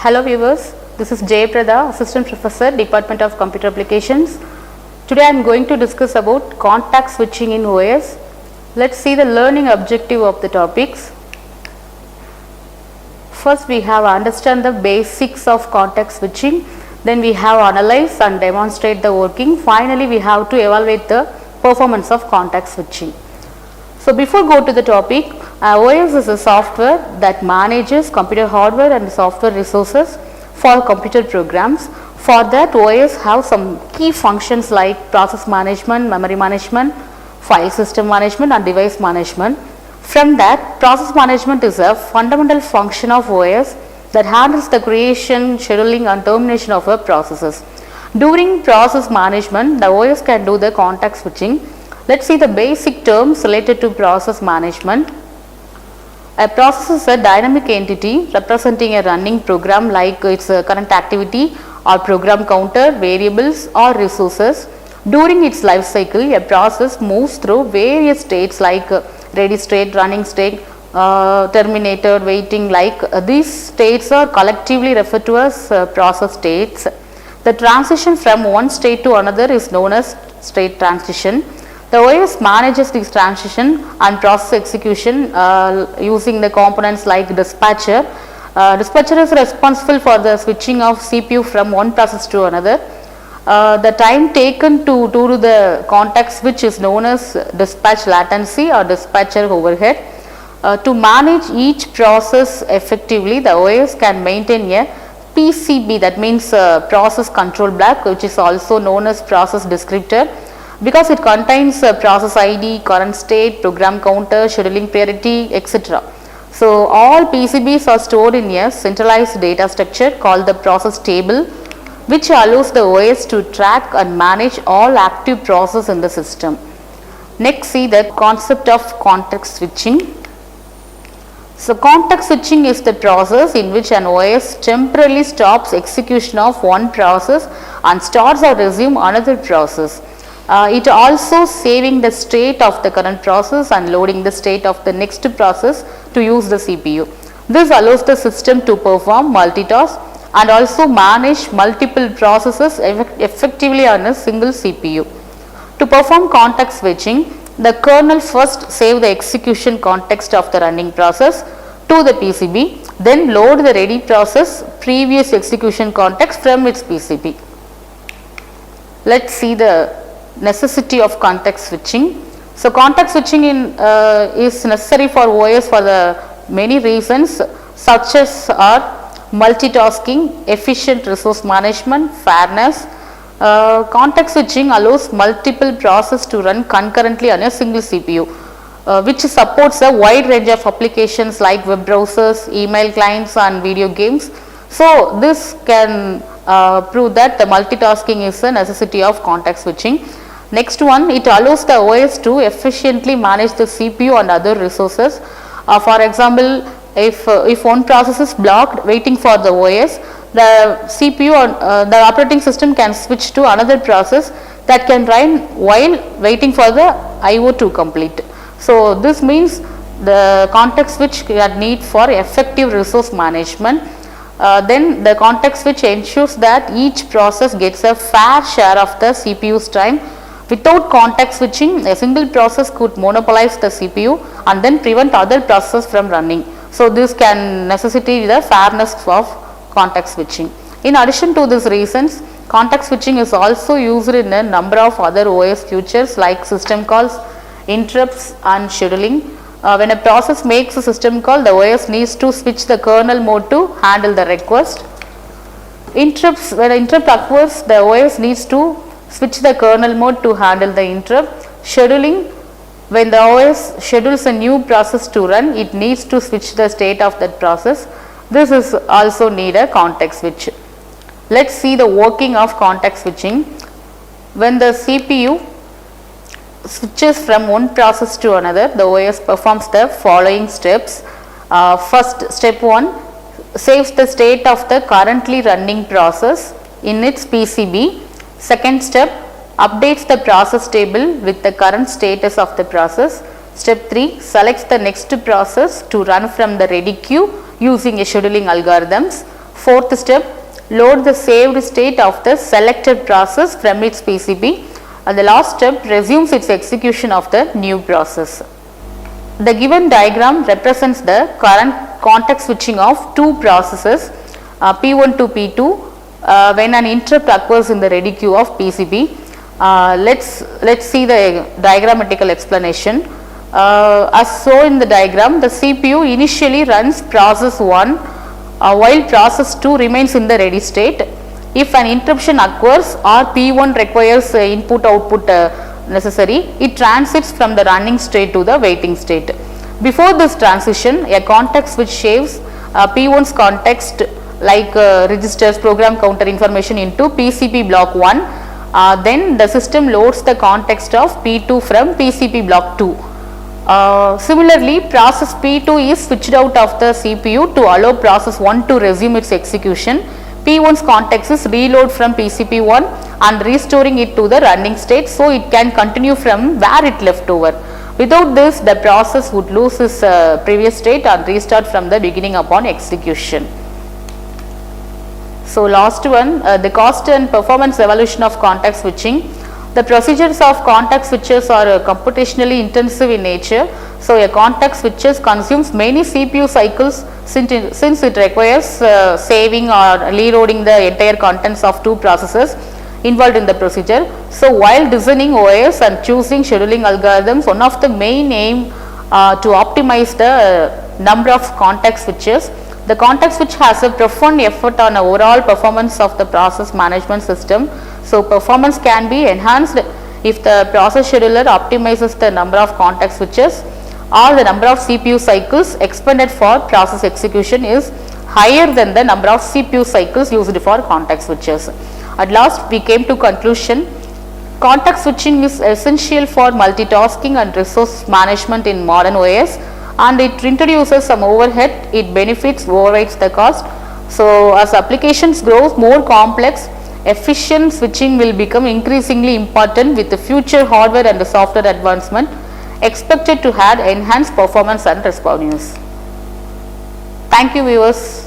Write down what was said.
Hello viewers, this is Jeyapradha, Assistant Professor, Department of Computer Applications. Today I am going to discuss about context switching in OS. Let's see the learning objective of the topics. First we have understand the basics of context switching, then we have analyze and demonstrate the working. Finally we have to evaluate the performance of context switching. So before go to the topic, OS is a software that manages computer hardware and software resources for computer programs. For that, OS have some key functions like process management, memory management, file system management and device management. From that, process management is a fundamental function of OS that handles the creation, scheduling and termination of a processes. During process management, the OS can do the context switching. Let's see the basic terms related to process management. A process is a dynamic entity representing a running program like its current activity or program counter, variables or resources. During its life cycle, a process moves through various states like ready state, running state, terminator, waiting. These states are collectively referred to as process states. The transition from one state to another is known as state transition. The OS manages this transition and process execution using the components like dispatcher. Dispatcher is responsible for the switching of CPU from one process to another. The time taken to do the context switch is known as dispatch latency or dispatcher overhead. To manage each process effectively, the OS can maintain a PCB, that means process control block, which is also known as process descriptor, because it contains process ID, current state, program counter, scheduling priority, etc. So all PCBs are stored in a centralized data structure called the process table, which allows the OS to track and manage all active processes in the system. Next, see the concept of context switching. So context switching is the process in which an OS temporarily stops execution of one process and starts or resumes another process. It also saving the state of the current process and loading the state of the next process to use the CPU. This allows the system to perform multitask and also manage multiple processes effectively on a single CPU. To perform context switching, the kernel first save the execution context of the running process to the PCB, then load the ready process previous execution context from its PCB. Let's see the necessity of context switching. So context switching is necessary for OS for the many reasons, such as are multitasking, efficient resource management, fairness. Context switching allows multiple processes to run concurrently on a single CPU, which supports a wide range of applications like web browsers, email clients and video games. So this can prove that the multitasking is a necessity of context switching. Next one, it allows the OS to efficiently manage the CPU and other resources. For example, if one process is blocked waiting for the OS, the CPU or the operating system can switch to another process that can run while waiting for the IO to complete. So this means the context switch can need for effective resource management. Then the context switch ensures that each process gets a fair share of the CPU's time. Without context switching, a single process could monopolize the CPU and then prevent other processes from running. So this can necessitate the fairness of context switching. In addition to these reasons, context switching is also used in a number of other OS features like system calls, interrupts and scheduling. When a process makes a system call, the OS needs to switch the kernel mode to handle the request. Interrupts, when an interrupt occurs, the OS needs to switch the kernel mode to handle the interrupt. Scheduling, when the OS schedules a new process to run, it needs to switch the state of that process. This is also need a context switch. Let's see the working of context switching. When the CPU switches from one process to another, the OS performs the following steps. First, step 1, saves the state of the currently running process in its PCB. Second step, updates the process table with the current status of the process. Step 3, selects the next process to run from the ready queue using a scheduling algorithms. Fourth step, load the saved state of the selected process from its PCB, and the last step resumes its execution of the new process. The given diagram represents the current context switching of two processes P1 to P2 when an interrupt occurs in the ready queue of PCB. Let's see the diagrammatical explanation. As shown in the diagram, the CPU initially runs process 1 while process 2 remains in the ready state. If an interruption occurs or P1 requires input output necessary, it transits from the running state to the waiting state. Before this transition, a context switch saves P1's context like registers, program counter information into PCB block 1. Then the system loads the context of P2 from PCB block 2. Similarly, process P2 is switched out of the CPU to allow process 1 to resume its execution. P1's context is reload from PCB1 and restoring it to the running state, so it can continue from where it left over. Without this, the process would lose its previous state and restart from the beginning upon execution. So last one, the cost and performance evolution of context switching. The procedures of context switches are computationally intensive in nature. So a context switches consumes many CPU cycles since it requires saving or reloading the entire contents of two processes involved in the procedure. So while designing OS and choosing scheduling algorithms, one of the main aim to optimize the number of context switches. The context switch has a profound effect on the overall performance of the process management system. So performance can be enhanced if the process scheduler optimizes the number of context switches or the number of CPU cycles expended for process execution is higher than the number of CPU cycles used for context switches. At last, we came to conclusion. Context switching is essential for multitasking and resource management in modern OS, and it introduces some overhead. It benefits overrides the cost. So as applications grow more complex, efficient switching will become increasingly important with the future hardware and the software advancement expected to add enhanced performance and responsiveness. Thank you, viewers.